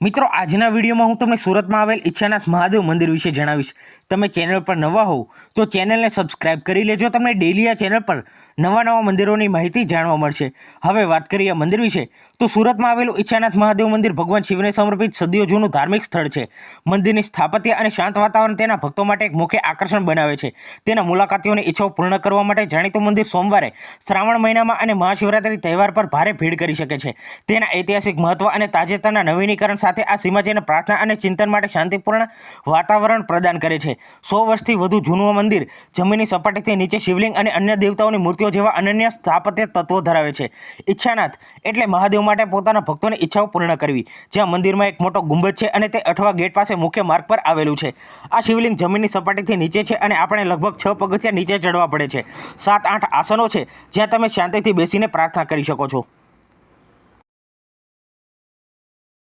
મિત્રો આજના વિડીયોમાં હું તમને સુરતમાં આવેલ ઈચ્છાનાથ મહાદેવ મંદિર વિશે જણાવીશ। તમે ચેનલ પર નવા હોવ તો ચેનલને સબસ્ક્રાઇબ કરી લેજો। તમને ડેલી આ ચેનલ પર નવા મંદિરોની માહિતી જાણવા મળશે। હવે વાત કરીએ મંદિર વિશે તો સુરતમાં આવેલું ઈચ્છાનાથ મહાદેવ મંદિર ભગવાન શિવને સમર્પિત સદીઓ જૂનું ધાર્મિક સ્થળ છે। મંદિરની સ્થાપત્ય અને શાંત વાતાવરણ તેના ભક્તો માટે એક મુખ્ય આકર્ષણ બનાવે છે। તેના મુલાકાતીઓની ઈચ્છાઓ પૂર્ણ કરવા માટે જાણીતું મંદિર સોમવારે શ્રાવણ મહિનામાં અને મહાશિવરાત્રી તહેવાર પર ભારે ભીડ કરી શકે છે। તેના ઐતિહાસિક મહત્વ અને તાજેતરના નવીનીકરણ સાથે આ સીમાજીને પ્રાર્થના અને ચિંતન માટે શાંતિપૂર્ણ વાતાવરણ પ્રદાન કરે છે। 100 વર્ષથી વધુ જૂનું મંદિર જમીનની સપાટીથી નીચે શિવલિંગ અને અન્ય દેવતાઓની મૂર્તિઓ જેવા અનન્ય સ્થાપત્ય તત્વો ધરાવે છે। ઈચ્છાનાથ એટલે મહાદેવ માટે પોતાના ભક્તોની ઈચ્છાઓ પૂર્ણ કરવી, જ્યાં મંદિરમાં એક મોટો ગુંબજ છે અને તે 8 ગેટ પાસે મુખ્ય માર્ગ પર આવેલું છે। આ શિવલિંગ જમીનની સપાટીથી નીચે છે અને આપણે લગભગ 6 પગથિયા નીચે ચડવા પડે છે। 7-8 આસનો છે જ્યાં તમે શાંતિથી બેસીને પ્રાર્થના કરી શકો છો।